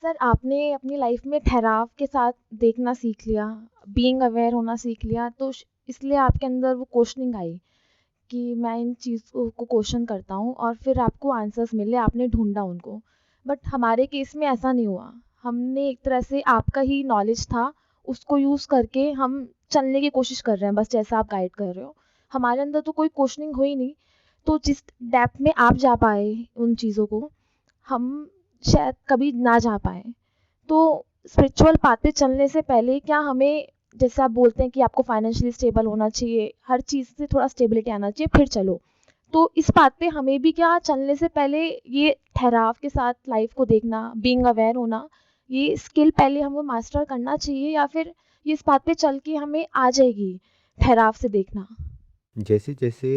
Sir आपने अपनी life में ठहराव के साथ देखना सीख लिया, बीइंग अवेयर होना सीख लिया, तो इसलिए आपके अंदर वो क्वेश्चनिंग आई कि मैं इन चीज़ों को क्वेश्चन करता हूँ और फिर आपको आंसर्स मिले, आपने ढूंढा उनको। बट हमारे केस में ऐसा नहीं हुआ। हमने एक तरह से आपका ही नॉलेज था, उसको यूज़ करके हम चलने की कोशिश कर रहे हैं, बस जैसा आप गाइड कर रहे हो। हमारे अंदर तो कोई क्वेश्चनिंग हुई नहीं। तो जिस डेप्थ में आप जा पाए उन चीज़ों को, हम शायद कभी ना जा पाए। तो स्पिरिचुअल पाथ पे चलने से पहले क्या हमें, जैसे आप बोलते हैं कि आपको फाइनेंशियली स्टेबल होना चाहिए, हर चीज़ से थोड़ा स्टेबिलिटी आना चाहिए फिर चलो, तो इस बात पे हमें भी क्या चलने से पहले ये ठहराव के साथ लाइफ को देखना, बीइंग अवेयर होना, ये स्किल पहले हमको मास्टर करना चाहिए, या फिर ये इस बात पे चल के हमें आ जाएगी ठहराव से देखना? जैसे जैसे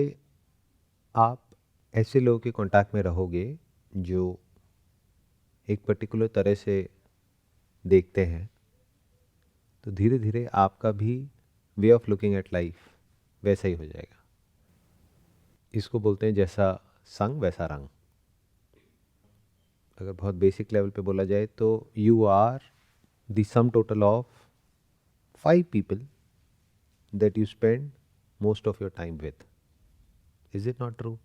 आप ऐसे लोगों के कांटेक्ट में रहोगे जो एक पर्टिकुलर तरह से देखते हैं, तो धीरे धीरे आपका भी way of looking at life वैसा ही हो जाएगा। इसको बोलते हैं जैसा संग वैसा रंग। अगर बहुत बेसिक लेवल पे बोला जाए तो you are the sum total of 5 people that you spend most of your time with. Is it not true?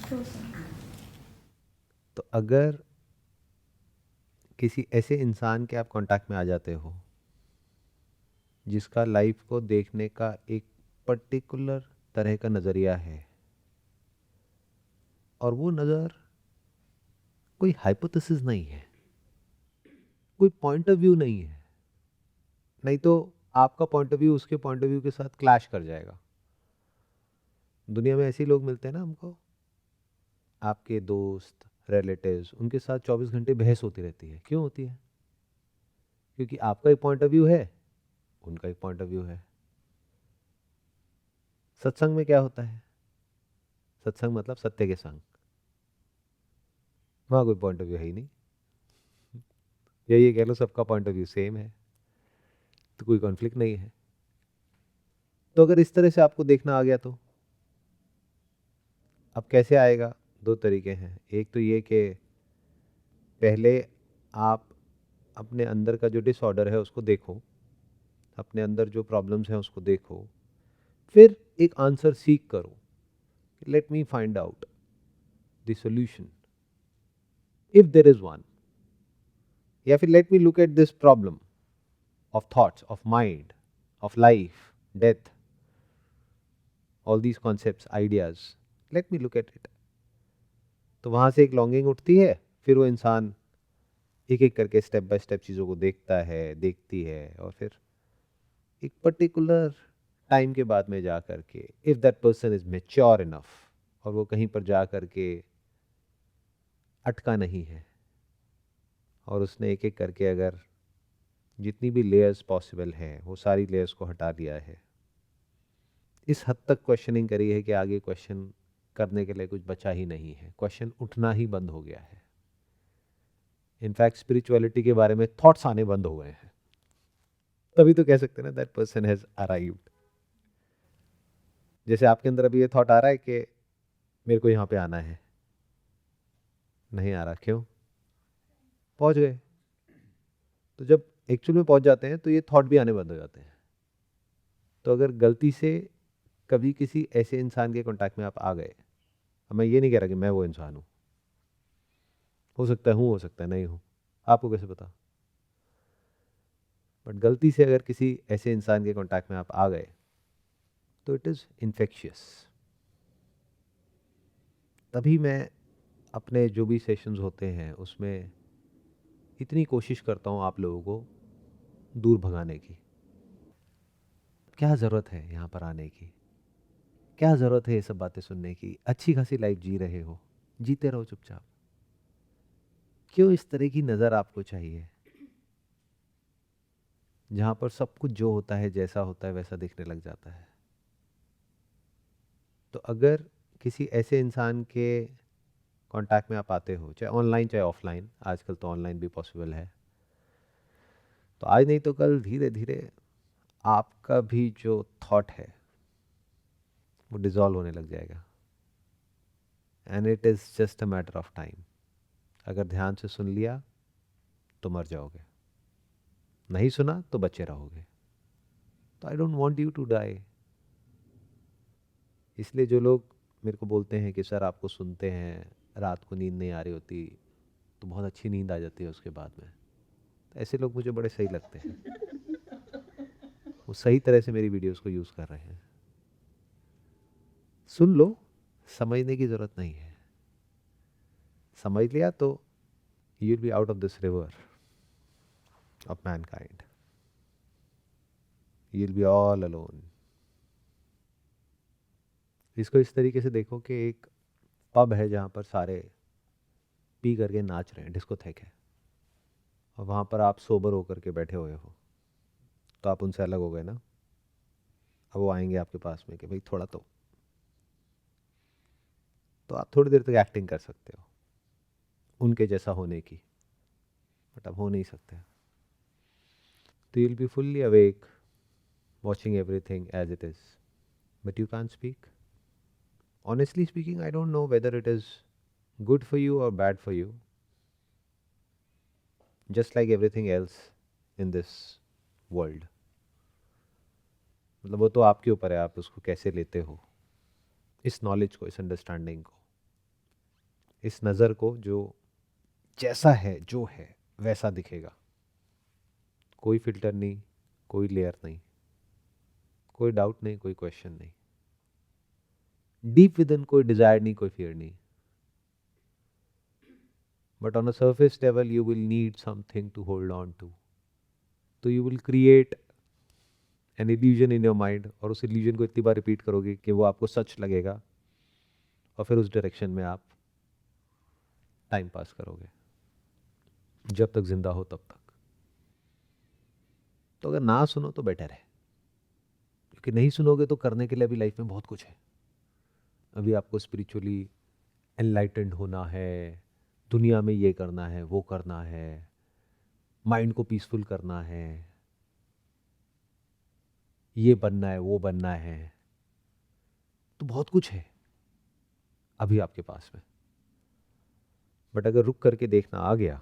True sir. तो अगर किसी ऐसे इंसान के आप कांटेक्ट में आ जाते हो जिसका लाइफ को देखने का एक पर्टिकुलर तरह का नज़रिया है, और वो नज़र कोई हाइपोथेसिस नहीं है, कोई पॉइंट ऑफ व्यू नहीं है, नहीं तो आपका पॉइंट ऑफ व्यू उसके पॉइंट ऑफ व्यू के साथ क्लैश कर जाएगा। दुनिया में ऐसे लोग मिलते हैं ना हमको, आपके दोस्त, रिलेटिव्स, उनके साथ 24 घंटे बहस होती रहती है। क्यों होती है? क्योंकि आपका एक पॉइंट ऑफ व्यू है, उनका एक पॉइंट ऑफ व्यू है। सत्संग में क्या होता है? सत्संग मतलब सत्य के संग। वहां कोई पॉइंट ऑफ व्यू है ही नहीं, या ये कह लो सबका पॉइंट ऑफ व्यू सेम है, तो कोई कॉन्फ्लिक्ट नहीं है। तो अगर इस तरह से आपको देखना आ गया तो अब कैसे आएगा? दो तरीके हैं। एक तो ये कि पहले आप अपने अंदर का जो डिसऑर्डर है उसको देखो, अपने अंदर जो प्रॉब्लम्स हैं उसको देखो, फिर एक आंसर सीख करो। Let me find out the solution if there is one, या फिर let me look at this problem of thoughts, of mind, of life, death, all these concepts, ideas. Let me look at it. तो वहाँ से एक longing उठती है, फिर वो इंसान एक एक करके स्टेप बाय स्टेप चीज़ों को देखता है, देखती है, और फिर एक पर्टिकुलर टाइम के बाद में जा करके if that person is mature enough, और वो कहीं पर जा करके अटका नहीं है, और उसने एक एक करके अगर जितनी भी लेयर्स पॉसिबल हैं वो सारी लेयर्स को हटा दिया है, इस हद तक क्वेश्चनिंग करी है कि आगे क्वेश्चन करने के लिए कुछ बचा ही नहीं है, क्वेश्चन उठना ही बंद हो गया है। इनफैक्ट स्पिरिचुअलिटी के बारे में थॉट्स आने बंद हो गए हैं, तभी तो कह सकते हैं ना दैट पर्सन हैज अराइव्ड। जैसे आपके अंदर अभी ये थॉट आ रहा है कि मेरे को यहाँ पे आना है, नहीं आ रहा, क्यों? पहुँच गए। तो जब एक्चुअल में पहुँच जाते हैं तो ये थॉट भी आने बंद हो जाते हैं। तो अगर गलती से कभी किसी ऐसे इंसान के कॉन्टैक्ट में आप आ गए, अब मैं ये नहीं कह रहा कि मैं वो इंसान हूँ, हो सकता है हूँ, हो सकता है नहीं हूँ, आपको कैसे पता? बट गलती से अगर किसी ऐसे इंसान के कांटेक्ट में आप आ गए तो इट इज़ इन्फेक्शियस। तभी मैं अपने जो भी सेशंस होते हैं उसमें इतनी कोशिश करता हूँ आप लोगों को दूर भगाने की। क्या ज़रूरत है यहाँ पर आने की? क्या ज़रूरत है ये सब बातें सुनने की? अच्छी खासी लाइफ जी रहे हो, जीते रहो चुपचाप। क्यों इस तरह की नज़र आपको चाहिए जहाँ पर सब कुछ जो होता है जैसा होता है वैसा दिखने लग जाता है? तो अगर किसी ऐसे इंसान के कांटेक्ट में आप आते हो, चाहे ऑनलाइन चाहे ऑफलाइन, आजकल तो ऑनलाइन भी पॉसिबल है, तो आज नहीं तो कल धीरे धीरे आपका भी जो थॉट है वो डिजॉल्व होने लग जाएगा, and it is just a matter of time. अगर ध्यान से सुन लिया तो मर जाओगे, नहीं सुना तो बचे रहोगे। तो I don't want you to die. इसलिए जो लोग मेरे को बोलते हैं कि सर आपको सुनते हैं, रात को नींद नहीं आ रही होती तो बहुत अच्छी नींद आ जाती है उसके बाद में, तो ऐसे लोग मुझे बड़े सही लगते हैं। वो सही तरह से मेरी वीडियोस को यूज़ कर रहे हैं। सुन लो, समझने की ज़रूरत नहीं है। समझ लिया तो you will be out of this river of Mankind, you will be all alone. इसको इस तरीके से देखो कि एक पब है जहाँ पर सारे पी करके नाच रहे हैं, डिस्कोथेक है, और वहाँ पर आप सोबर होकर के बैठे हुए हो, तो आप उनसे अलग हो गए ना। अब वो आएंगे आपके पास में कि भाई थोड़ा तो आप थोड़ी देर तक एक्टिंग कर सकते हो उनके जैसा होने की, बट अब हो नहीं सकते। तो you will be fully awake watching everything as it is, but you can speak. Honestly speaking, I don't know whether it is good for you और bad for you, just like everything else in this world. मतलब वो तो आपके ऊपर है, आप उसको कैसे लेते हो, इस नॉलेज को, इस अंडरस्टैंडिंग को, इस नज़र को, जो जैसा है जो है वैसा दिखेगा। कोई फिल्टर नहीं, कोई लेयर नहीं, कोई डाउट नहीं, कोई क्वेश्चन नहीं, डीप विद इन कोई डिजायर नहीं, कोई फियर नहीं। But on a surface level you will need something to hold on to, तो you will create an illusion in your mind, और उस इल्यूजन को इतनी बार रिपीट करोगे कि वो आपको सच लगेगा, और फिर उस डायरेक्शन में आप टाइम पास करोगे जब तक जिंदा हो तब तक। तो अगर ना सुनो तो बेटर है, क्योंकि नहीं सुनोगे तो करने के लिए अभी लाइफ में बहुत कुछ है। अभी आपको स्पिरिचुअली एनलाइटेंड होना है, दुनिया में ये करना है, वो करना है, माइंड को पीसफुल करना है, ये बनना है, वो बनना है, तो बहुत कुछ है अभी आपके पास में। बट अगर रुक करके देखना आ गया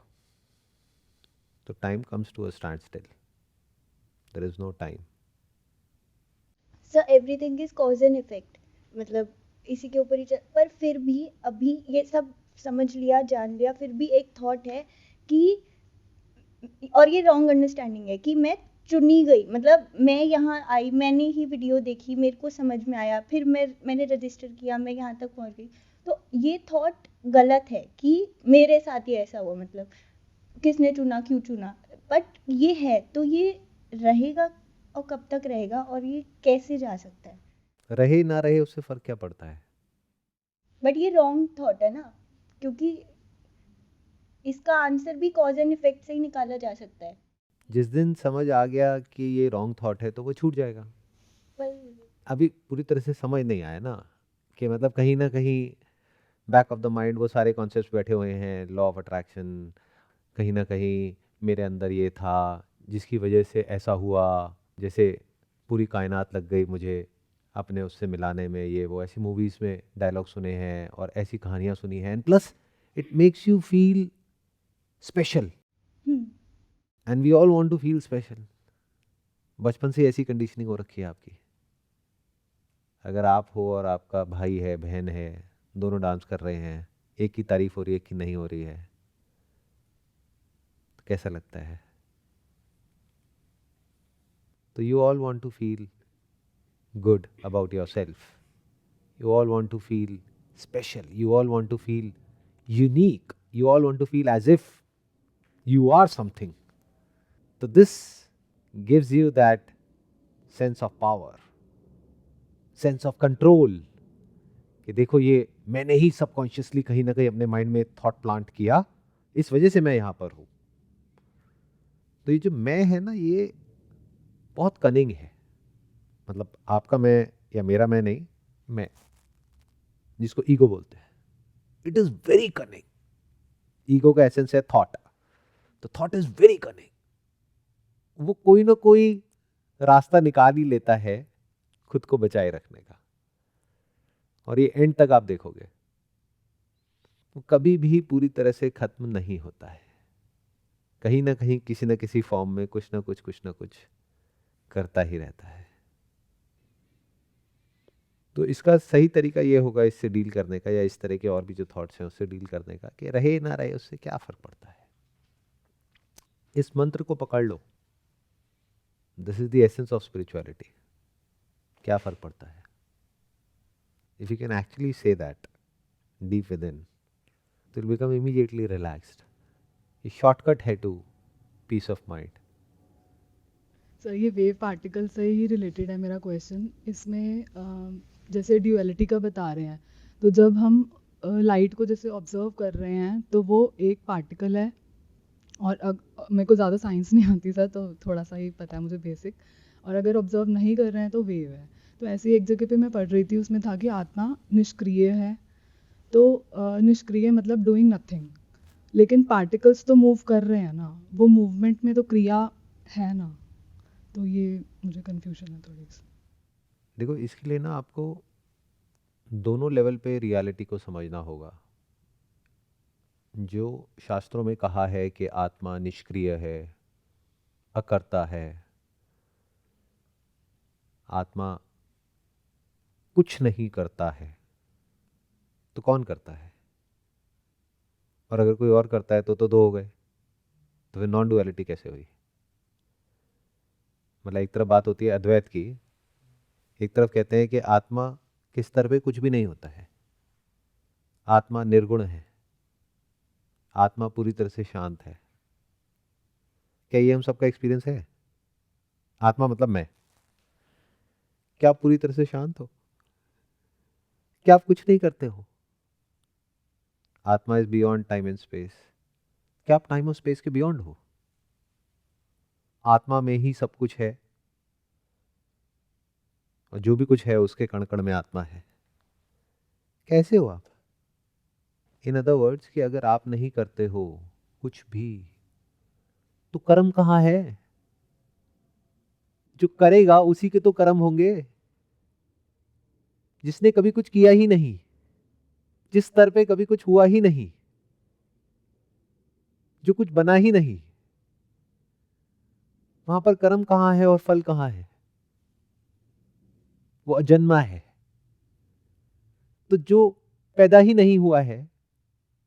तो time comes to a standstill, there is no time. Sir everything is cause and effect, मतलब इसी के ऊपर ही पर फिर भी अभी ये सब समझ लिया, जान लिया, फिर भी एक थॉट है कि, और ये रॉन्ग अंडरस्टैंडिंग है कि मैं चुनी गई, मतलब मैं यहाँ आई, मैंने ही वीडियो देखी, मेरे को समझ में आया, फिर मैंने रजिस्टर किया, मैं यहाँ तक पहुँच गई। तो ये थॉट गलत है कि मेरे साथ ही ऐसा हुआ, मतलब किसने चुना, क्यों चुना। बट ये है तो ये रहेगा, और कब तक रहेगा, और ये कैसे जा सकता है। रहे ना रहे उससे फर्क क्या पड़ता है। बट ये रॉन्ग थॉट है ना, क्योंकि इसका आंसर भी कॉज एंड इफेक्ट से ही निकाला जा सकता है। जिस दिन समझ आ गया कि ये रॉन्ग थॉट है तो वो छूट जाएगा। पर अभी पूरी तरह से समझ नहीं आया ना, कि मतलब कहीं ना कहीं बैक ऑफ द माइंड वो सारे कॉन्सेप्ट्स बैठे हुए हैं, लॉ ऑफ अट्रैक्शन, कहीं ना कहीं मेरे अंदर ये था जिसकी वजह से ऐसा हुआ, जैसे पूरी कायनात लग गई मुझे अपने उससे मिलाने में, ये वो ऐसी मूवीज़ में डायलॉग सुने हैं और ऐसी कहानियाँ सुनी हैं, and plus it makes you feel special, and we all want to feel special. बचपन से ऐसी कंडीशनिंग हो रखी है आपकी। अगर आप हो और आपका भाई है, बहन है, दोनों डांस कर रहे हैं, एक की तारीफ हो रही है, एक की नहीं हो रही है, तो कैसा लगता है। तो you all want to feel good about yourself. You all want to feel special. You all want to feel unique. You all want to feel as if you are something. So this gives you that sense of power, sense of control. कि देखो ये मैंने ही subconsciously कहीं ना कहीं अपने mind में thought plant किया, इस वजह से मैं यहाँ पर हूँ। तो ये जो मैं है ना, ये बहुत कनिंग है। मतलब आपका मैं या मेरा मैं नहीं, मैं जिसको ईगो बोलते हैं, it is very cunning. Ego का एसेंस है थॉट, तो थॉट इज वेरी कनिंग। वो कोई ना कोई रास्ता निकाल ही लेता है खुद को बचाए रखने का, और ये एंड तक आप देखोगे वो कभी भी पूरी तरह से खत्म नहीं होता है। कहीं ना कहीं किसी न किसी फॉर्म में कुछ ना कुछ करता ही रहता है। तो इसका सही तरीका ये होगा इससे डील करने का, या इस तरह के और भी जो थॉट्स हैं उससे डील करने का, कि रहे ना रहे उससे क्या फर्क पड़ता है। इस मंत्र को पकड़ लो, this is the essence of spirituality. क्या फर्क पड़ता है? If you can actually say that deep within, तो विल बिकम इमीडिएटली रिलैक्स्ड। ये शॉर्टकट है to peace of mind. Sir ये वेव पार्टिकल से ही रिलेटेड है मेरा क्वेश्चन। इसमें जैसे ड्यूअलिटी का बता रहे हैं, तो जब हम लाइट को जैसे ऑब्जर्व कर रहे हैं तो वो एक पार्टिकल है, और मेरे को ज़्यादा साइंस नहीं आती सर, तो थोड़ा सा ही पता है मुझे बेसिक। और अगर ऑब्जर्व नहीं कर रहे हैं तो वेव है। तो ऐसी एक जगह पे मैं पढ़ रही थी, उसमें था कि आत्मा निष्क्रिय है। तो निष्क्रिय मतलब डूइंग नथिंग, लेकिन पार्टिकल्स तो मूव कर रहे हैं ना, वो मूवमेंट में तो क्रिया है ना। तो ये मुझे कंफ्यूजन है थोड़ी सी। देखो, इसके लिए ना आपको दोनों लेवल पे रियलिटी को समझना होगा। जो शास्त्रों में कहा है कि आत्मा निष्क्रिय है, अकर्ता है, आत्मा कुछ नहीं करता है, तो कौन करता है? और अगर कोई और करता है तो दो हो गए, तो फिर नॉन डुअलिटी कैसे हुई? मतलब एक तरफ बात होती है अद्वैत की, एक तरफ कहते हैं कि आत्मा के स्तर पे कुछ भी नहीं होता है, आत्मा निर्गुण है, आत्मा पूरी तरह से शांत है। क्या ये हम सबका एक्सपीरियंस है? आत्मा मतलब मैं। क्या आप पूरी तरह से शांत हो? क्या आप कुछ नहीं करते हो? आत्मा is beyond time and space. क्या आप टाइम और स्पेस के बियॉन्ड हो? आत्मा में ही सब कुछ है, और जो भी कुछ है उसके कण कण में आत्मा है। कैसे हो आप? इन अदर वर्ड्स, कि अगर आप नहीं करते हो कुछ भी, तो कर्म कहां है? जो करेगा उसी के तो कर्म होंगे। जिसने कभी कुछ किया ही नहीं, जिस स्तर पे कभी कुछ हुआ ही नहीं, जो कुछ बना ही नहीं, वहां पर कर्म कहां है और फल कहां है? वो अजन्मा है। तो जो पैदा ही नहीं हुआ है,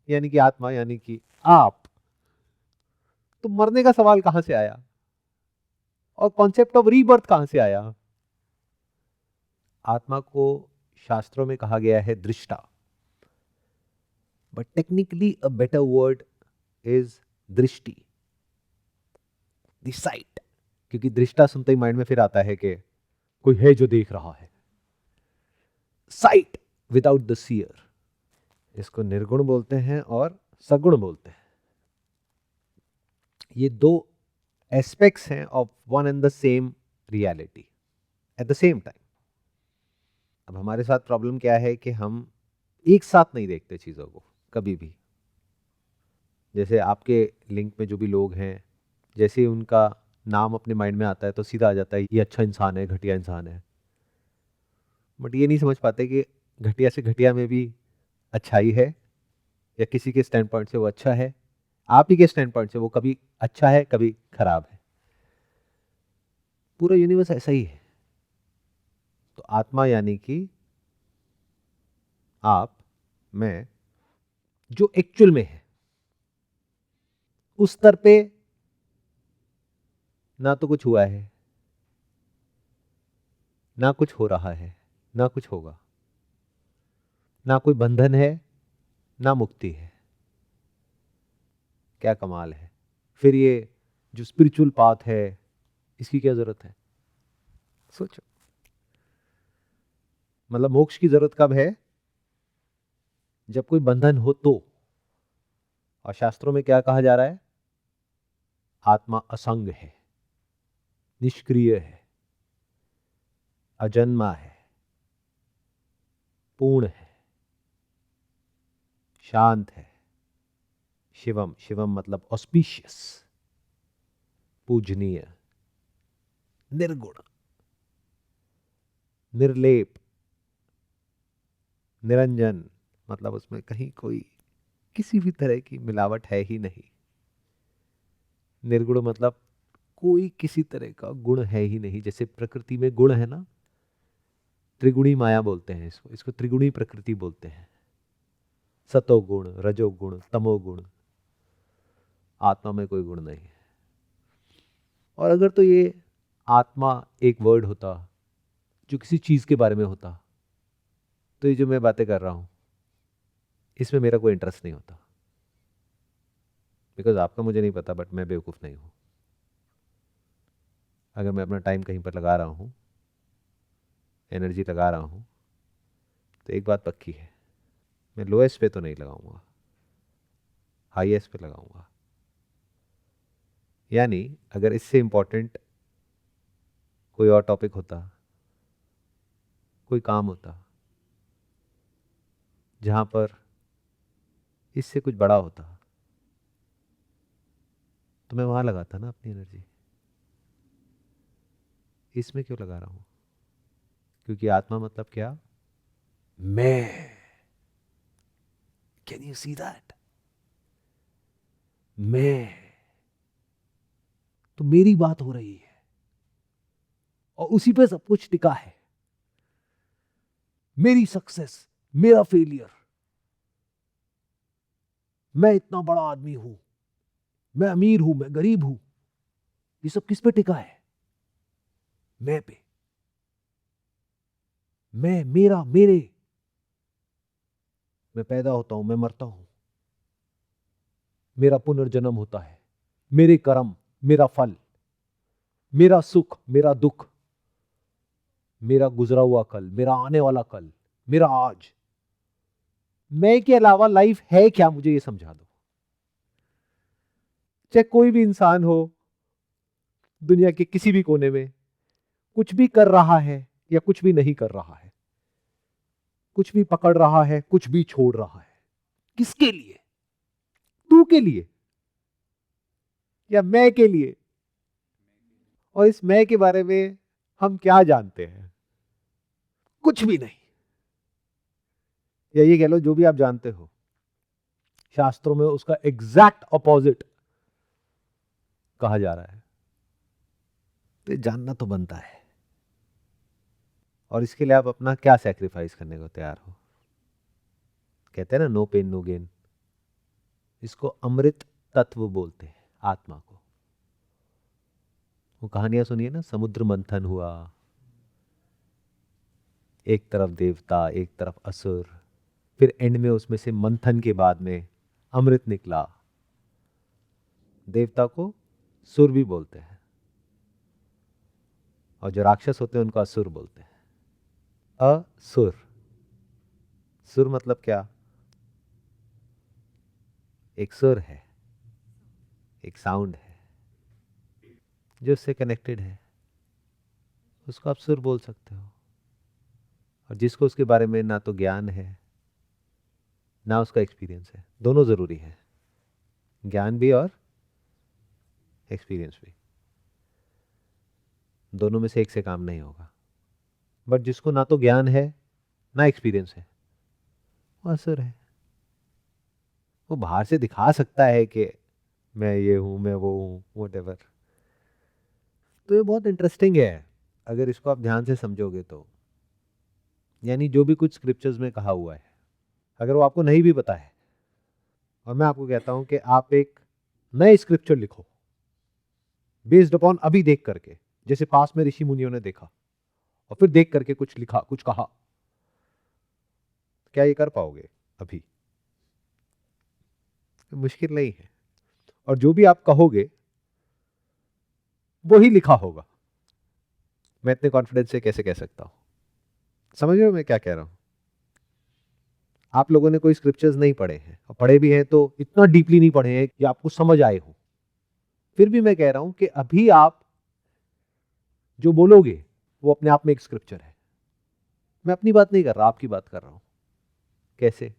यानी कि आत्मा, यानी कि आप, तो मरने का सवाल कहां से आया? और कॉन्सेप्ट ऑफ रीबर्थ कहां से आया? आत्मा को शास्त्रों में कहा गया है दृष्टा, but technically a better word is दृष्टि, द साइट। क्योंकि दृष्टा सुनते ही माइंड में फिर आता है कि कोई है जो देख रहा है। साइट विदाउट द सीयर, इसको निर्गुण बोलते हैं और सगुण बोलते हैं। ये दो एस्पेक्ट्स हैं of one and the same reality at the same time. अब हमारे साथ प्रॉब्लम क्या है कि हम एक साथ नहीं देखते चीजों को कभी भी। जैसे आपके लिंक में जो भी लोग हैं, जैसे ही उनका नाम अपने माइंड में आता है तो सीधा आ जाता है ये अच्छा इंसान है, घटिया इंसान है। बट ये नहीं समझ पाते कि घटिया से घटिया में भी अच्छाई है, या किसी के स्टैंड पॉइंट से वो अच्छा है, आप ही के स्टैंड पॉइंट से वो कभी अच्छा है कभी खराब है। पूरा यूनिवर्स ऐसा ही है। तो आत्मा यानी कि आप, मैं, जो एक्चुअल में है, उस स्तर पे ना तो कुछ हुआ है, ना कुछ हो रहा है, ना कुछ होगा, ना कोई बंधन है, ना मुक्ति है। क्या कमाल है! फिर ये जो स्पिरिचुअल पाथ है, इसकी क्या जरूरत है? सोचो, मतलब मोक्ष की जरूरत कब है? जब कोई बंधन हो तो। और शास्त्रों में क्या कहा जा रहा है? आत्मा असंग है, निष्क्रिय है, अजन्मा है, पूर्ण है, शांत है, शिवम, शिवम मतलब ऑस्पिशियस, पूजनीय, निर्गुण, निर्लेप, निरंजन, मतलब उसमें कहीं कोई किसी भी तरह की मिलावट है ही नहीं। निर्गुण मतलब कोई किसी तरह का गुण है ही नहीं। जैसे प्रकृति में गुण है ना, त्रिगुणी माया बोलते हैं इसको, इसको त्रिगुणी प्रकृति बोलते हैं। सतोगुण, रजोगुण, तमोगुण। आत्मा में कोई गुण नहीं है। और अगर तो ये आत्मा एक वर्ड होता जो किसी चीज के बारे में होता, तो ये जो मैं बातें कर रहा हूं इसमें मेरा कोई इंटरेस्ट नहीं होता। बिकॉज आपका मुझे नहीं पता, बट मैं बेवकूफ नहीं हूं। अगर मैं अपना टाइम कहीं पर लगा रहा हूं, एनर्जी लगा रहा हूं, तो एक बात पक्की है, मैं लोएस्ट पे तो नहीं लगाऊंगा, हाईएस्ट पे लगाऊंगा। यानी अगर इससे इंपॉर्टेंट कोई और टॉपिक होता, कोई काम होता जहां पर इससे कुछ बड़ा होता, तो मैं वहां लगाता ना अपनी एनर्जी। इसमें क्यों लगा रहा हूं? क्योंकि आत्मा मतलब क्या? मैं। Can you see that? मैं। तो मेरी बात हो रही है और उसी पे सब कुछ टिका है। मेरी सक्सेस, मेरा फेलियर, मैं इतना बड़ा आदमी हूं, मैं अमीर हूं, मैं गरीब हूं, ये सब किस पे टिका है? मैं पे। मैं, मेरा, मेरे। मैं पैदा होता हूं, मैं मरता हूं, मेरा पुनर्जन्म होता है, मेरे कर्म, मेरा फल, मेरा सुख, मेरा दुख, मेरा गुजरा हुआ कल, मेरा आने वाला कल, मेरा आज। मैं के अलावा लाइफ है क्या? मुझे ये समझा दो। चाहे कोई भी इंसान हो दुनिया के किसी भी कोने में, कुछ भी कर रहा है या कुछ भी नहीं कर रहा है, कुछ भी पकड़ रहा है, कुछ भी छोड़ रहा है, किसके लिए? तू के लिए या मैं के लिए? और इस मैं के बारे में हम क्या जानते हैं? कुछ भी नहीं। या ये कह लो, जो भी आप जानते हो शास्त्रों में उसका एग्जैक्ट ऑपोजिट कहा जा रहा है। तो जानना तो बनता है। और इसके लिए आप अपना क्या सैक्रिफाइस करने को तैयार हो? कहते हैं ना, नो पेन नो गेन। इसको अमृत तत्व बोलते हैं आत्मा को। वो कहानियां सुनिए ना, समुद्र मंथन हुआ, एक तरफ देवता, एक तरफ असुर, फिर एंड में उसमें से मंथन के बाद में अमृत निकला। देवता को सुर भी बोलते हैं और जो राक्षस होते हैं उनको असुर बोलते हैं। असुर, सुर मतलब क्या? एक सुर है, एक साउंड है जो उससे कनेक्टेड है, उसको आप सुर बोल सकते हो। और जिसको उसके बारे में ना तो ज्ञान है ना उसका एक्सपीरियंस है, दोनों जरूरी है, ज्ञान भी और एक्सपीरियंस भी। दोनों में से एक से काम नहीं होगा। बट जिसको ना तो ज्ञान है ना एक्सपीरियंस है, वो असुर है। वो बाहर से दिखा सकता है कि मैं ये हूं, मैं वो हूं, व्हाटएवर। तो ये बहुत इंटरेस्टिंग है अगर इसको आप ध्यान से समझोगे तो। यानी जो भी कुछ स्क्रिप्चर्स में कहा हुआ है, अगर वो आपको नहीं भी पता है, और मैं आपको कहता हूं कि आप एक नए स्क्रिप्चर लिखो बेस्ड अपॉन अभी देख करके, जैसे पास में ऋषि मुनियों ने देखा और फिर देख करके कुछ लिखा, कुछ कहा, क्या ये कर पाओगे अभी? मुश्किल नहीं है। और जो भी आप कहोगे वो ही लिखा होगा। मैं इतने कॉन्फिडेंस से कैसे कह सकता हूं? समझ रहे हो मैं क्या कह रहा हूं? आप लोगों ने कोई स्क्रिप्चर्स नहीं पढ़े हैं, और पढ़े भी हैं तो इतना डीपली नहीं पढ़े हैं कि आपको समझ आए हो। फिर भी मैं कह रहा हूं कि अभी आप जो बोलोगे वो अपने आप में एक स्क्रिप्चर है। मैं अपनी बात नहीं कर रहा, आपकी बात कर रहा हूं। कैसे?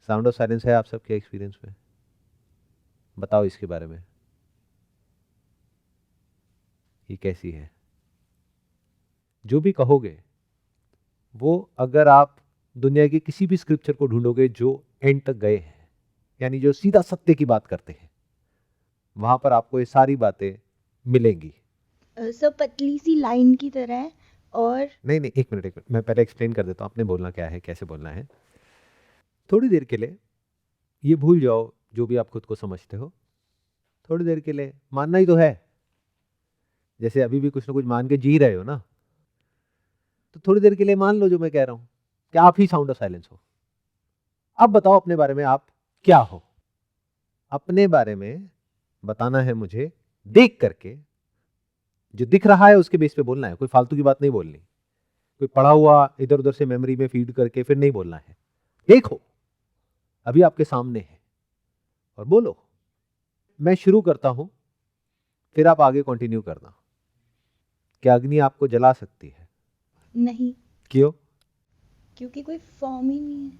साउंड ऑफ साइलेंस है आप सबके एक्सपीरियंस में? बताओ इसके बारे में, ये कैसी है? जो भी कहोगे वो, अगर आप दुनिया के किसी भी स्क्रिप्चर को ढूंढोगे जो एंड तक गए हैं, यानी जो सीधा सत्य की बात करते हैं, वहाँ पर आपको ये सारी बातें मिलेंगी। सब पतली सी लाइन की तरह है। और नहीं नहीं, एक मिनट, मैं पहले एक्सप्लेन कर देता हूँ आपने बोलना क्या है, कैसे बोलना है। थोड़ी देर के लिए ये भूल जाओ जो भी आप खुद को समझते हो। थोड़ी देर के लिए मानना ही तो है, जैसे अभी भी कुछ ना कुछ मान के जी रहे हो ना, तो थोड़ी देर के लिए मान लो जो मैं कह रहा हूँ कि आप ही साउंड ऑफ साइलेंस हो। अब बताओ अपने बारे में आप क्या हो। अपने बारे में बताना है मुझे देख करके, जो दिख रहा है उसके बेस पे बोलना है, कोई फालतू की बात नहीं बोलनी, कोई पढ़ा हुआ इधर उधर से मेमोरी में फीड करके फिर नहीं बोलना है। देखो अभी आपके सामने है और बोलो। मैं शुरू करता हूं, फिर आप आगे कंटिन्यू करना। क्या अग्नि आपको जला सकती है? नहीं, क्यों? क्योंकि कोई फॉर्म ही नहीं है।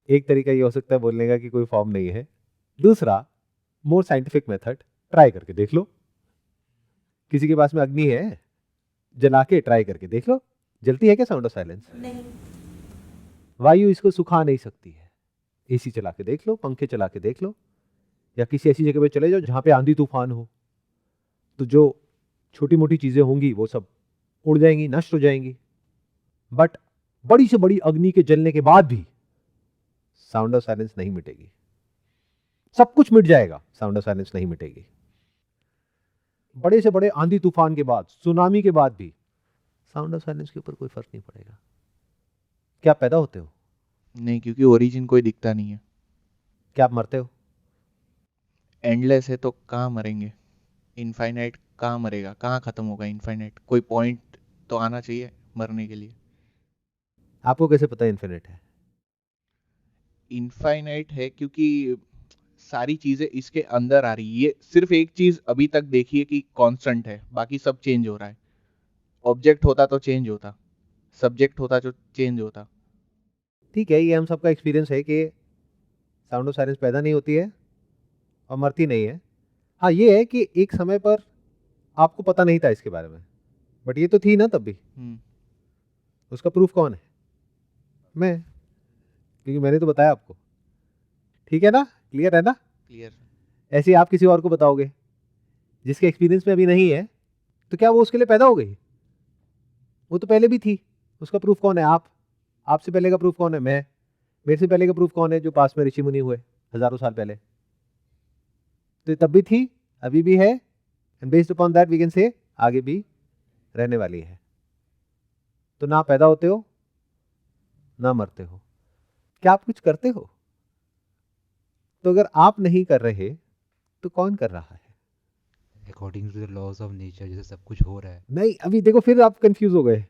एक तरीका ये हो सकता है बोलने का कि कोई फॉर्म नहीं है। दूसरा मोर साइंटिफिक मेथड, ट्राई करके देख लो। किसी के पास में अग्नि है, जला के ट्राई करके देख लो, जलती है क्या साउंड ऑफ साइलेंस? नहीं। वायु इसको सुखा नहीं सकती है। एसी चला के देख लो, पंखे चला के देख लो, या किसी ऐसी जगह पे चले जाओ जहां पे आंधी तूफान हो, तो जो छोटी मोटी चीजें होंगी वो सब उड़ जाएंगी, नष्ट हो जाएंगी। बट बड़ी से बड़ी अग्नि के जलने के बाद भी साउंड ऑफ साइलेंस नहीं मिटेगी। सब कुछ मिट जाएगा, साउंड ऑफ साइलेंस नहीं मिटेगी। बड़े से बड़े आंधी तूफान के बाद, सुनामी के बाद भी साउंड ऑफ साइलेंस के ऊपर कोई फर्क नहीं पड़ेगा। क्या आप पैदा होते हो? नहीं, क्योंकि ओरिजिन कोई दिखता नहीं है। क्या आप मरते हो? एंडलेस है तो कहाँ मरेंगे? इनफाइनाइट कहाँ मरेगा, कहाँ खत्म होगा इनफाइनाइट? कोई पॉइंट तो आना चाहिए मरने के लिए। आपको कैसे पता इन्फिनिट है? इनफाइनाइट है क्योंकि सारी चीजें इसके अंदर आ रही है। ये सिर्फ एक चीज अभी तक देखिए कि कांस्टेंट है, बाकी सब चेंज हो रहा है। ऑब्जेक्ट होता तो चेंज होता, सब्जेक्ट होता तो चेंज होता। ठीक है, ये हम सबका एक्सपीरियंस है कि साउंड ऑफ साइलेंस पैदा नहीं होती है और मरती नहीं है। हाँ, ये है कि एक समय पर आपको पता नहीं था इसके बारे में, बट ये तो थी ना तब भी। उसका प्रूफ कौन है? मैं, क्योंकि मैंने तो बताया आपको। ठीक है ना? क्लियर है ना? क्लियर। ऐसे ही आप किसी और को बताओगे जिसके एक्सपीरियंस में अभी नहीं है, तो क्या वो उसके लिए पैदा हो गई? वो तो पहले भी थी। उसका प्रूफ कौन है? आप। आपसे पहले का प्रूफ कौन है? मैं। मेरे से पहले का प्रूफ कौन है? जो पास में ऋषि मुनि हुए हजारों साल पहले। तो तब भी थी, अभी भी है, and based upon that we can say आगे भी रहने वाली है। तो ना पैदा होते हो ना मरते हो। क्या आप कुछ करते हो? तो अगर आप नहीं कर रहे तो कौन कर रहा है? According to the laws of nature, जैसे सब कुछ हो रहा है। नहीं, अभी देखो फिर आप कंफ्यूज हो गए।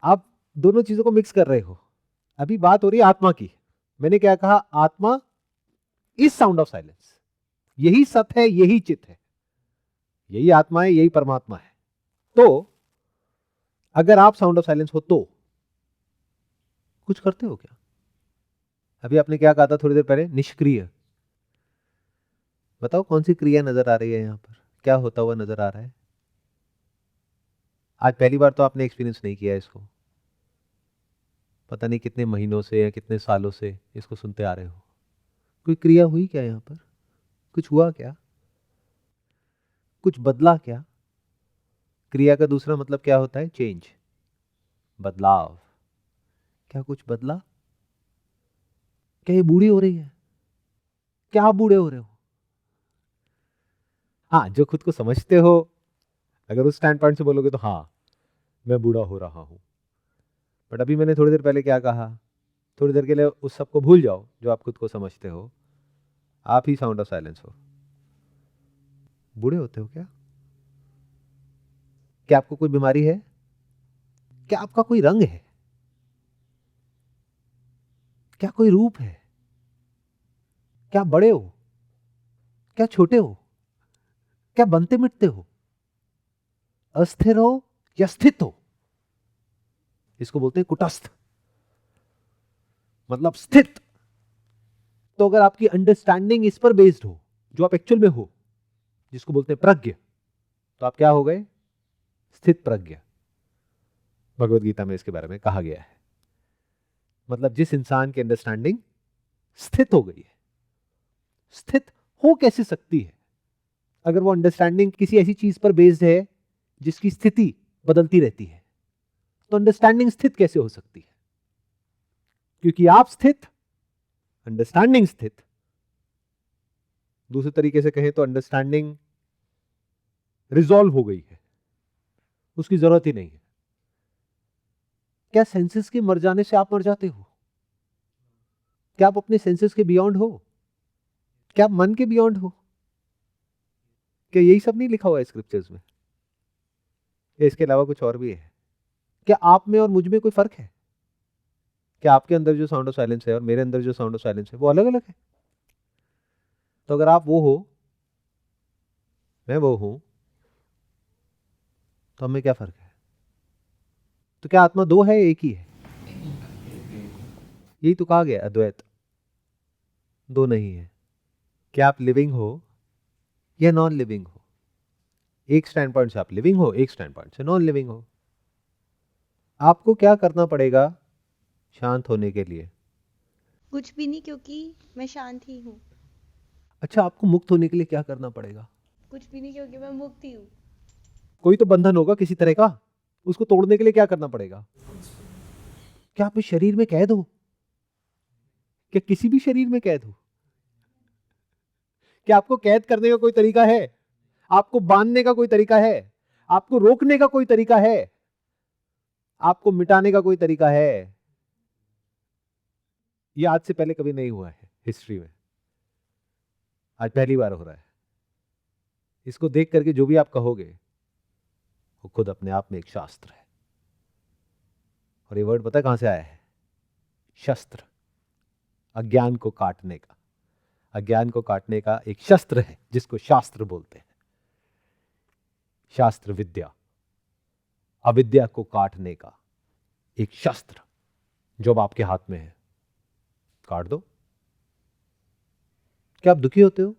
आप दोनों चीजों को मिक्स कर रहे हो। अभी बात हो रही है आत्मा की। मैंने क्या कहा? आत्मा इज साउंड ऑफ साइलेंस। यही सत्य है, यही चित है, यही आत्मा है, यही परमात्मा है। तो अगर आप साउंड ऑफ साइलेंस हो तो कुछ करते हो क्या? अभी आपने क्या कहा था थोड़ी देर पहले? निष्क्रिय। बताओ कौन सी क्रिया नजर आ रही है यहां पर? क्या होता हुआ नजर आ रहा है? आज पहली बार तो आपने एक्सपीरियंस नहीं किया इसको, पता नहीं कितने महीनों से या कितने सालों से इसको सुनते आ रहे हो। कोई क्रिया हुई क्या यहां पर? कुछ हुआ क्या? कुछ बदला क्या? क्रिया का दूसरा मतलब क्या होता है? चेंज, बदलाव। क्या कुछ बदला? क्या ये बूढ़ी हो रही है? क्या आप बूढ़े हो रहे हो? हाँ, जो खुद को समझते हो, अगर उस स्टैंड पॉइंट से बोलोगे तो हाँ, मैं बूढ़ा हो रहा हूं। बट अभी मैंने थोड़ी देर पहले क्या कहा? थोड़ी देर के लिए उस सब को भूल जाओ जो आप खुद को समझते हो। आप ही साउंड ऑफ साइलेंस हो। बूढ़े होते हो क्या? क्या आपको कोई बीमारी है? क्या आपका कोई रंग है? क्या कोई रूप है? क्या बड़े हो? क्या छोटे हो? क्या बनते मिटते हो? अस्थिर हो या स्थित हो? इसको बोलते हैं कुटस्थ, मतलब स्थित। तो अगर आपकी अंडरस्टैंडिंग इस पर बेस्ड हो, जो आप एक्चुअल में हो, जिसको बोलते हैं प्रज्ञ, तो आप क्या हो गए? स्थित प्रज्ञ। भगवत गीता में इसके बारे में कहा गया है। मतलब जिस इंसान की अंडरस्टैंडिंग स्थित हो गई है। स्थित हो कैसे सकती है? अगर वो अंडरस्टैंडिंग किसी ऐसी चीज पर बेस्ड है जिसकी स्थिति बदलती रहती है, तो अंडरस्टैंडिंग स्थित कैसे हो सकती है? क्योंकि आप स्थित, अंडरस्टैंडिंग स्थित। दूसरे तरीके से कहें तो अंडरस्टैंडिंग रिजॉल्व हो गई है, उसकी जरूरत ही नहीं है। क्या सेंसेस के मर जाने से आप मर जाते हो? क्या आप अपने सेंसेस के बियॉन्ड हो? क्या आप मन के बियॉन्ड हो? क्या यही सब नहीं लिखा हुआ है स्क्रिप्चर्स में? या इसके अलावा कुछ और भी है? क्या आप में और मुझ में कोई फर्क है? क्या आपके अंदर जो साउंड ऑफ साइलेंस है और मेरे अंदर जो साउंड ऑफ साइलेंस है वो अलग अलग है? तो अगर आप वो हो, मैं वो हूं, तो हमें क्या फर्क है? तो क्या आत्मा दो है, एक ही है? यही तो कहा गया, अद्वैत दो नहीं है। क्या आप लिविंग हो या नॉन लिविंग हो? एक स्टैंड पॉइंट से आप लिविंग हो, एक स्टैंड पॉइंट से नॉन लिविंग हो। आपको क्या करना पड़ेगा शांत होने के लिए? कुछ भी नहीं, क्योंकि मैं शांत ही हूँ। अच्छा, आपको मुक्त होने के लिए क्या करना पड़ेगा? कुछ भी नहीं, क्योंकि मैं मुक्त ही हूँ। कोई तो बंधन होगा किसी तरह का, उसको तोड़ने के लिए क्या करना पड़ेगा? क्या आप इस शरीर में कैद हो? क्या किसी भी शरीर में कैद हो? क्या आपको कैद करने का कोई तरीका है? आपको बांधने का कोई तरीका है? आपको रोकने का कोई तरीका है? आपको मिटाने का कोई तरीका है? यह आज से पहले कभी नहीं हुआ है हिस्ट्री में, आज पहली बार हो रहा है। इसको देख करके जो भी आप कहोगे वो खुद अपने आप में एक शास्त्र है। और ये वर्ड पता है कहां से आया है? शस्त्र। अज्ञान को काटने का, अज्ञान को काटने का एक शस्त्र है जिसको शास्त्र बोलते हैं। शास्त्र विद्या, अविद्या को काटने का एक शस्त्र जो अब आपके हाथ में है। काट दो। क्या आप दुखी होते हो?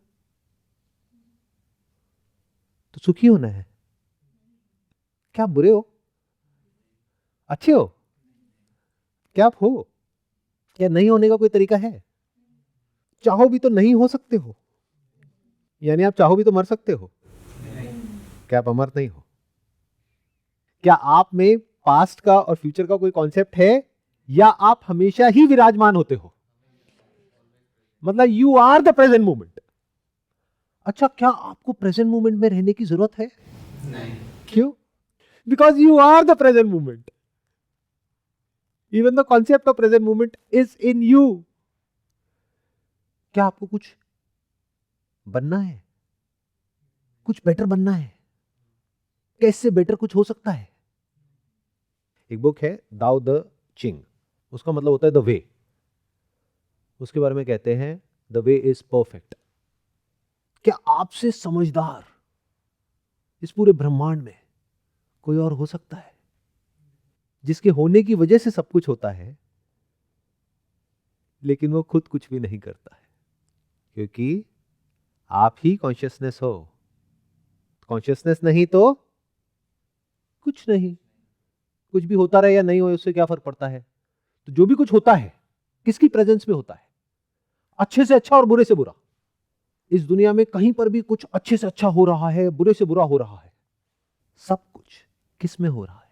तो सुखी होना है। क्या आप बुरे हो? अच्छे हो? क्या आप हो? क्या नहीं होने का कोई तरीका है? चाहो भी तो नहीं हो सकते हो, यानी आप चाहो भी तो मर सकते हो। क्या आप अमर नहीं हो? क्या आप में पास्ट का और फ्यूचर का कोई कॉन्सेप्ट है, या आप हमेशा ही विराजमान होते हो? मतलब you are the present moment. अच्छा, क्या आपको प्रेजेंट मोमेंट में रहने की जरूरत है? नहीं। क्यों? Because you are the present moment. Even the concept of present moment is in you. क्या आपको कुछ बनना है? कुछ बेटर बनना है? कैसे बेटर कुछ हो सकता है? एक बुक है दाओ द चिंग, उसका मतलब होता है द वे। उसके बारे में कहते हैं द वे इज परफेक्ट। क्या आपसे समझदार इस पूरे ब्रह्मांड में कोई और हो सकता है, जिसके होने की वजह से सब कुछ होता है, लेकिन वो खुद कुछ भी नहीं करता है? क्योंकि आप ही कॉन्शियसनेस हो। कॉन्शियसनेस नहीं तो कुछ नहीं। कुछ भी होता रहे या नहीं हो, उससे क्या फर्क पड़ता है? तो जो भी कुछ होता है किसकी प्रेजेंस में होता है? अच्छे से अच्छा और बुरे से बुरा। इस दुनिया में कहीं पर भी कुछ अच्छे से अच्छा हो रहा है, बुरे से बुरा हो रहा है। सब कुछ किस में हो रहा है?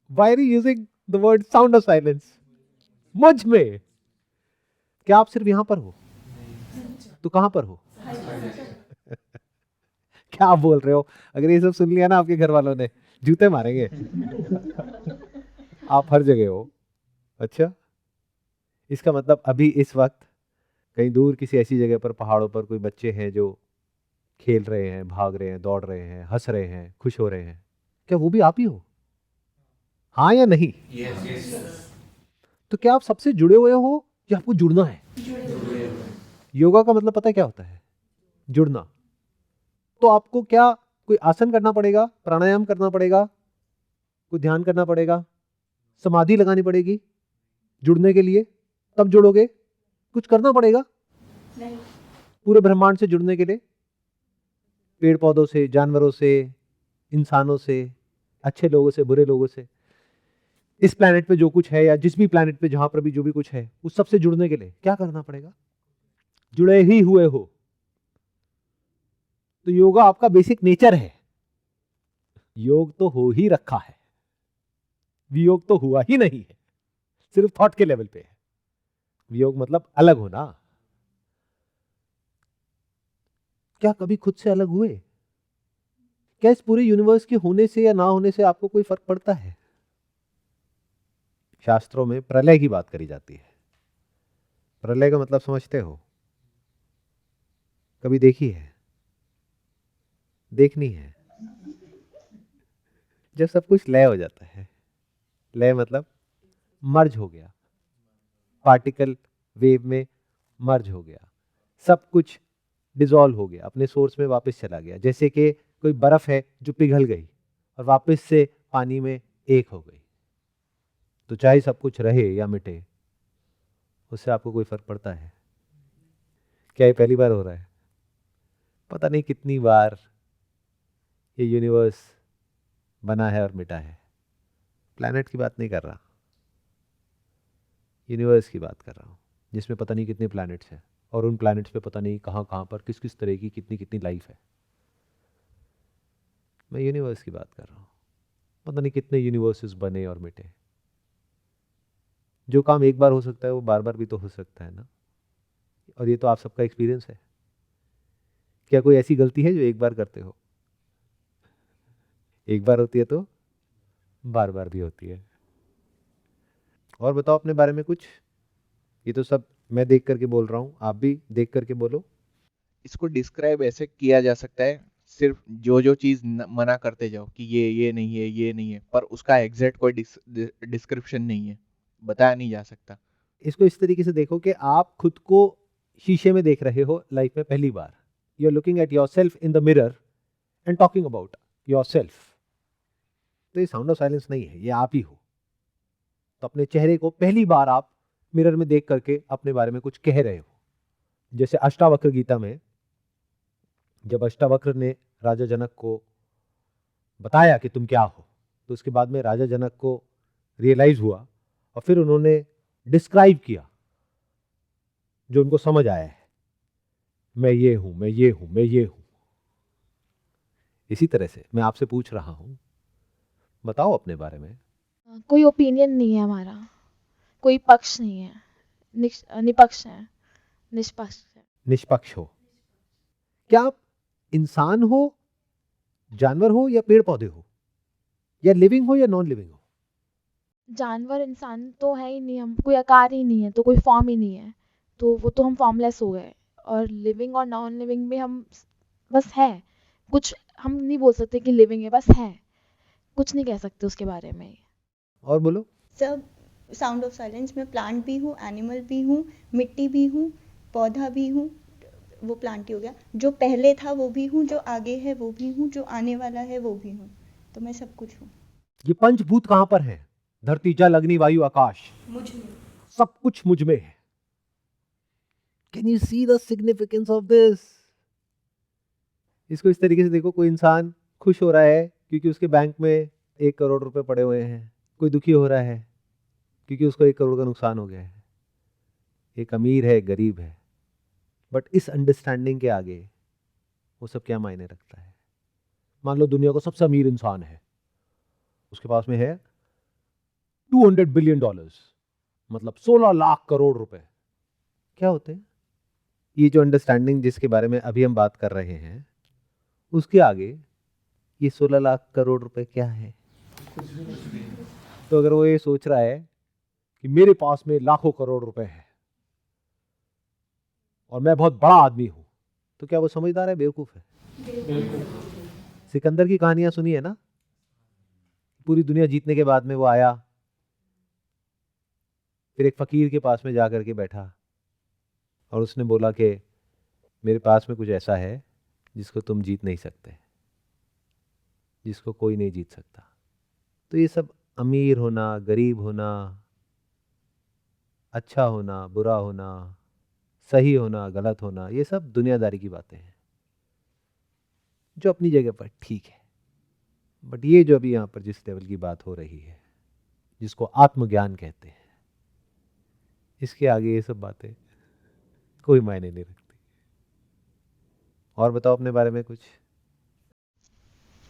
Why are you using the word sound of silence? मुझ में। क्या आप सिर्फ यहां पर हो? तो कहां पर हो? क्या आप बोल रहे हो? अगर ये सब सुन लिया ना आपके घर वालों ने, जूते मारेंगे। आप हर जगह हो। अच्छा, इसका मतलब अभी इस वक्त कहीं दूर किसी ऐसी जगह पर, पहाड़ों पर कोई बच्चे हैं जो खेल रहे हैं, भाग रहे हैं, दौड़ रहे हैं, हंस रहे हैं, खुश हो रहे हैं। क्या वो भी आप ही हो? हाँ या नहीं? yes. तो क्या आप सबसे जुड़े हुए हो या आपको जुड़ना है? योगा का मतलब पता है क्या होता है? जुड़ना। तो आपको क्या कोई आसन करना पड़ेगा, प्राणायाम करना पड़ेगा, कोई ध्यान करना पड़ेगा, समाधि लगानी पड़ेगी जुड़ने के लिए? तब जुड़ोगे? कुछ करना पड़ेगा? नहीं। पूरे ब्रह्मांड से जुड़ने के लिए, पेड़ पौधों से, जानवरों से, इंसानों से, अच्छे लोगों से, बुरे लोगों से, इस प्लेनेट पे जो कुछ है या जिस भी प्लेनेट पे जहां पर भी जो भी कुछ है, उस सब से जुड़ने के लिए क्या करना पड़ेगा? जुड़े ही हुए हो। तो योगा आपका बेसिक नेचर है। योग तो हो ही रखा है, वियोग तो हुआ ही नहीं है, सिर्फ थॉट के लेवल पे है। वियोग मतलब अलग होना। क्या कभी खुद से अलग हुए? क्या इस पूरे यूनिवर्स के होने से या ना होने से आपको कोई फर्क पड़ता है? शास्त्रों में प्रलय की बात करी जाती है। प्रलय का मतलब समझते हो? कभी देखी है? देखनी है। जब सब कुछ लय हो जाता है, लय मतलब मर्ज हो गया, पार्टिकल वेव में मर्ज हो गया, सब कुछ डिसॉल्व हो गया, अपने सोर्स में वापस चला गया। जैसे कि कोई बर्फ है जो पिघल गई और वापस से पानी में एक हो गई। तो चाहे सब कुछ रहे या मिटे, उससे आपको कोई फर्क पड़ता है? क्या ये पहली बार हो रहा है? पता नहीं कितनी बार ये यूनिवर्स बना है और मिटा है। प्लैनेट की बात नहीं कर रहा, यूनिवर्स की बात कर रहा हूँ, जिसमें पता नहीं कितने प्लैनेट्स हैं और उन प्लैनेट्स पे पता नहीं कहाँ कहाँ पर किस किस तरह की कितनी कितनी लाइफ है। मैं यूनिवर्स की बात कर रहा हूँ। पता नहीं कितने यूनिवर्सेस बने और मिटे। जो काम एक बार हो सकता है वो बार बार भी तो हो सकता है ना। और ये तो आप सबका एक्सपीरियंस है। क्या कोई ऐसी गलती है जो एक बार करते हो? एक बार होती है तो बार बार भी होती है। और बताओ अपने बारे में कुछ। ये तो सब मैं देख करके बोल रहा हूँ, आप भी देख करके बोलो। इसको डिस्क्राइब ऐसे किया जा सकता है, सिर्फ जो जो चीज मना करते जाओ कि ये नहीं है, ये नहीं है, पर उसका एग्जैक्ट कोई डिस्क्रिप्शन नहीं है, बताया नहीं जा सकता। इसको इस तरीके से देखो कि आप खुद को शीशे में देख रहे हो लाइफ में पहली बार। You are looking at yourself in the mirror and talking about yourself. तो ये साउंड ऑफ साइलेंस नहीं है, ये आप ही हो। तो अपने चेहरे को पहली बार आप मिरर में देख करके अपने बारे में कुछ कह रहे हो। जैसे अष्टावक्र गीता में जब अष्टावक्र ने राजा जनक को बताया कि तुम क्या हो, तो उसके बाद में राजा जनक को रियलाइज हुआ और फिर उन्होंने डिस्क्राइब किया जो उनको समझ आया है, मैं ये हूं, मैं ये हूं, मैं ये हूं। इसी तरह से मैं आपसे पूछ रहा हूं, बताओ अपने बारे में। कोई ओपिनियन नहीं है हमारा, कोई पक्ष नहीं है, निपक्ष है, निष्पक्ष है। निष्पक्ष हो। क्या आप इंसान हो, जानवर हो या पेड़ पौधे हो, या लिविंग हो या नॉन लिविंग हो? जानवर इंसान तो है ही नहीं, हम कोई आकार ही नहीं है, तो कोई फॉर्म ही नहीं है, तो वो तो हम फॉर्मलेस हो गए। और लिविंग और नॉन लिविंग में हम बस है, कुछ हम नहीं बोल सकते कि लिविंग है, बस है, कुछ नहीं कह सकते उसके बारे में। और बोलो। सब साउंड ऑफ साइलेंस में प्लांट भी हूँ, एनिमल भी हूँ, मिट्टी भी हूँ, पौधा भी हूँ। वो प्लांट ही हो गया। जो पहले था वो भी हूँ, जो आगे है वो भी हूँ, जो आने वाला है वो भी हूँ। तो मैं सब कुछ हूँ। ये पंचभूत कहां पर है? धरती, जल, अग्नि, वायु, आकाश, मुझ में सब कुछ मुझ में है। Can you see the significance of this? इसको इस तरीके से देखो, कोई इंसान खुश हो रहा है क्योंकि उसके बैंक में 1 करोड़ रुपए पड़े हुए हैं। कोई दुखी हो रहा है क्योंकि उसको 1 करोड़ का नुकसान हो गया है। एक अमीर है, एक गरीब है। बट इस अंडरस्टैंडिंग के आगे वो सब क्या मायने रखता है? मान लो दुनिया का सबसे अमीर इंसान है, उसके पास में है $200 बिलियन, मतलब 16 लाख करोड़ रुपए। क्या होते हैं? ये जो अंडरस्टैंडिंग जिसके बारे में अभी हम बात कर रहे हैं, उसके आगे ये 16 लाख करोड़ रुपए क्या है? तो अगर वो ये सोच रहा है कि मेरे पास में लाखों करोड़ रुपए है और मैं बहुत बड़ा आदमी हूं, तो क्या वो समझदार है, बेवकूफ है? सिकंदर की कहानियां सुनी है ना? पूरी दुनिया जीतने के बाद में वो आया, फिर एक फकीर के पास में जाकर के बैठा और उसने बोला कि मेरे पास में कुछ ऐसा है जिसको तुम जीत नहीं सकते, जिसको कोई नहीं जीत सकता। तो ये सब अमीर होना, गरीब होना, अच्छा होना, बुरा होना, सही होना, गलत होना, ये सब दुनियादारी की बातें हैं जो अपनी जगह पर ठीक है। बट ये जो अभी यहाँ पर जिस लेवल की बात हो रही है, जिसको आत्मज्ञान कहते हैं, इसके आगे ये सब बातें कोई मायने नहीं रखती। और बताओ अपने बारे में कुछ।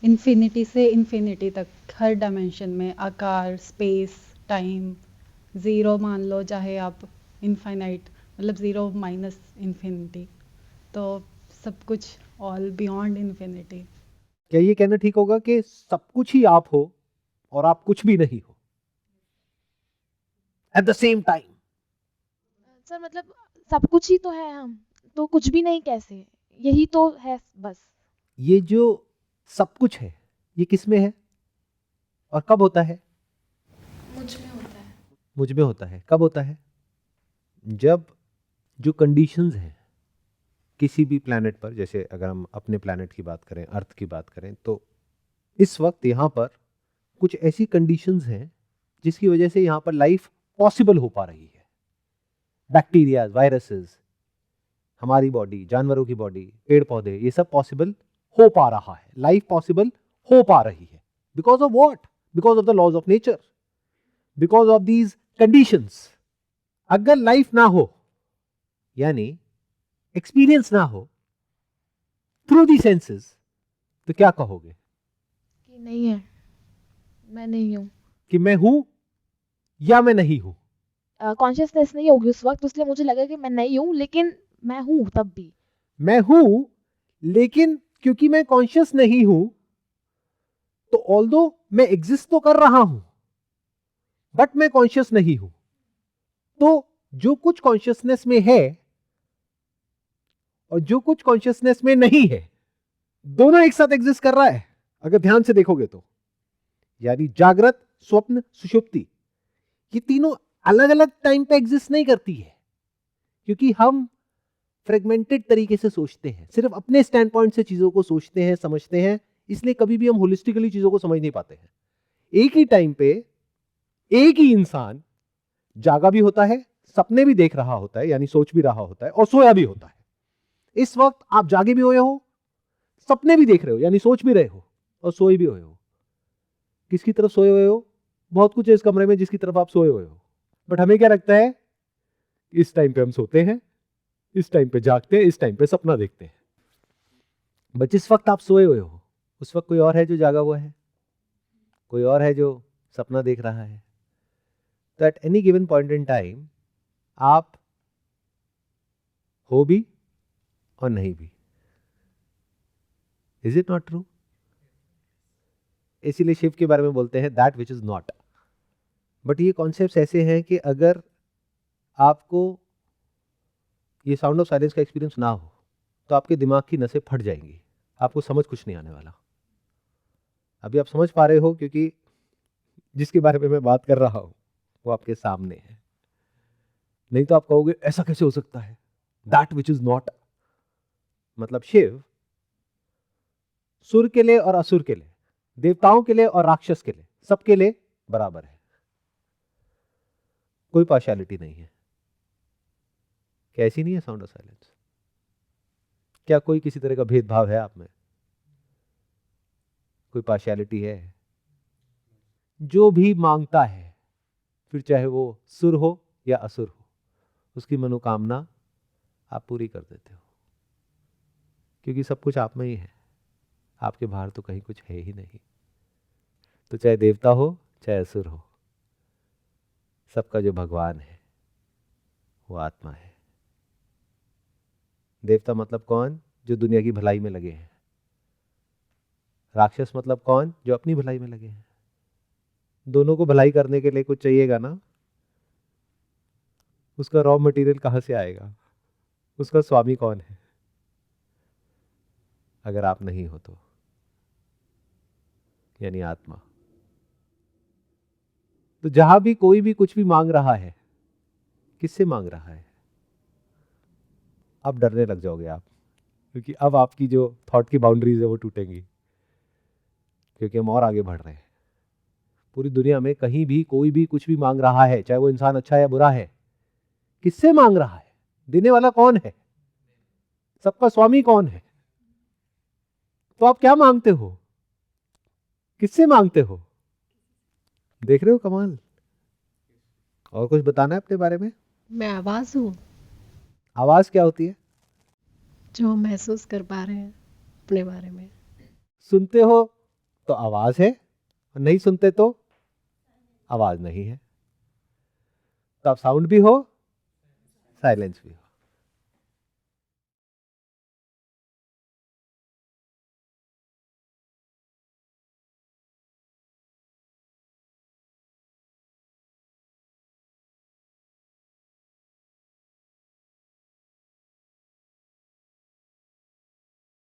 इन्फिनिटी से इन्फिनिटी तक हर डायमेंशन में आकार, स्पेस, टाइम, ज़ीरो मान लो चाहे आप, इनफाइनाइट मतलब ज़ीरो माइनस इन्फिनिटी, तो सब कुछ ऑल बियॉन्ड इन्फिनिटी। क्या ये कहना ठीक होगा कि सब कुछ ही आप हो और आप कुछ भी नहीं हो at the same time? Sir मतलब सब कुछ ही तो है हम, तो कुछ भी नहीं कैसे? यही तो है बस। ये जो सब कुछ है ये किस में है और कब होता है? मुझ में होता है। मुझ में होता है। कब होता है? जब जो कंडीशंस हैं किसी भी प्लैनेट पर, जैसे अगर हम अपने प्लैनेट की बात करें, अर्थ की बात करें, तो इस वक्त यहाँ पर कुछ ऐसी कंडीशंस हैं जिसकी वजह से यहाँ पर लाइफ पॉसिबल हो पा रही है। बैक्टीरिया, वायरसेस, हमारी बॉडी, जानवरों की बॉडी, पेड़ पौधे, ये सब पॉसिबल हो पा रहा है, लाइफ पॉसिबल हो पा रही है। Because of what? Because of the laws of nature, because of these conditions. अगर लाइफ ना हो, यानी एक्सपीरियंस ना हो थ्रू दी सेंसेस, तो क्या कहोगे? कि नहीं है, मैं नहीं हूँ। कि मैं हूं या मैं नहीं हूं? कॉन्शियसनेस नहीं होगी उस वक्त, इसलिए मुझे लगा कि मैं नहीं हूँ, लेकिन मैं हूँ तब भी। मैं हूं, लेकिन क्योंकि मैं कॉन्शियस नहीं हूं, तो ऑल्दो मैं एग्जिस्ट तो कर रहा हूं, बट मैं कॉन्शियस नहीं हूं। तो जो कुछ कॉन्शियसनेस में है और जो कुछ कॉन्शियसनेस में नहीं है, दोनों एक साथ एग्जिस्ट कर रहा है अगर ध्यान से देखोगे तो। यानी जागृत, स्वप्न, सुषुप्ति, ये तीनों अलग अलग टाइम पे एग्जिस्ट नहीं करती है, क्योंकि हम फ्रेगमेंटेड तरीके से सोचते हैं, सिर्फ अपने स्टैंड पॉइंट से चीजों को सोचते हैं, समझते हैं, इसलिए कभी भी हम होलिस्टिकली चीजों को समझ नहीं पाते हैं। एक ही टाइम पे एक ही इंसान जागा भी होता है, सपने भी देख रहा होता है, यानी सोच भी रहा होता है, और सोया भी होता है। इस वक्त आप जागे भी हुए हो, सपने भी देख रहे हो, यानी सोच भी रहे हो, और सोए भी हुए हो। किसकी तरफ सोए हुए हो? बहुत कुछ है इस कमरे में जिसकी तरफ आप सोए हुए हो, बट हमें क्या लगता है? इस टाइम पे हम सोते हैं, इस टाइम पे जागते हैं, इस टाइम पे सपना देखते हैं। बट जिस वक्त आप सोए हुए हो, उस वक्त कोई और है जो जागा हुआ है, कोई और है जो सपना देख रहा है। तो at any given point in time आप हो भी और नहीं भी। Is it not true? इसीलिए शिव के बारे में बोलते हैं that which is not. But ये कॉन्सेप्ट्स ऐसे हैं कि अगर आपको ये साउंड ऑफ साइलेंस का एक्सपीरियंस ना हो, तो आपके दिमाग की नसें फट जाएंगी, आपको समझ कुछ नहीं आने वाला। अभी आप समझ पा रहे हो क्योंकि जिसके बारे में मैं बात कर रहा हूं वो आपके सामने है। नहीं तो आप कहोगे ऐसा कैसे हो सकता है, दैट विच इज नॉट। मतलब शिव सुर के लिए और असुर के लिए, देवताओं के लिए और राक्षस के लिए, सबके लिए बराबर है, कोई पार्शियलिटी नहीं है। कैसी नहीं है साउंड ऑफ साइलेंस? क्या कोई किसी तरह का भेदभाव है आप में? कोई पार्शियलिटी है? जो भी मांगता है, फिर चाहे वो सुर हो या असुर हो, उसकी मनोकामना आप पूरी कर देते हो, क्योंकि सब कुछ आप में ही है, आपके बाहर तो कहीं कुछ है ही नहीं। तो चाहे देवता हो चाहे असुर हो, सबका जो भगवान है वो आत्मा है। देवता मतलब कौन? जो दुनिया की भलाई में लगे हैं। राक्षस मतलब कौन? जो अपनी भलाई में लगे हैं। दोनों को भलाई करने के लिए कुछ चाहिएगा ना, उसका रॉ मटेरियल कहां से आएगा? उसका स्वामी कौन है अगर आप नहीं हो तो? यानी आत्मा। तो जहां भी कोई भी कुछ भी मांग रहा है, किससे मांग रहा है? अब डरने लग जाओगे आप, क्योंकि अब आपकी जो थॉट की बाउंड्रीज है वो टूटेंगी, क्योंकि हम और आगे बढ़ रहे हैं। पूरी दुनिया में कहीं भी कोई भी कुछ भी मांग रहा है, चाहे वो इंसान अच्छा या बुरा है, किससे मांग रहा है? देने वाला कौन है? सबका स्वामी कौन है? तो आप क्या मांगते हो? किससे मांगते हो? देख रहे हो कमाल? और कुछ बताना है अपने बारे में? मैं आवाज हूँ। आवाज क्या होती है? जो हम महसूस कर पा रहे हैं अपने बारे में। सुनते हो तो आवाज है, और नहीं सुनते तो आवाज नहीं है। तो आप साउंड भी हो, साइलेंस भी हो।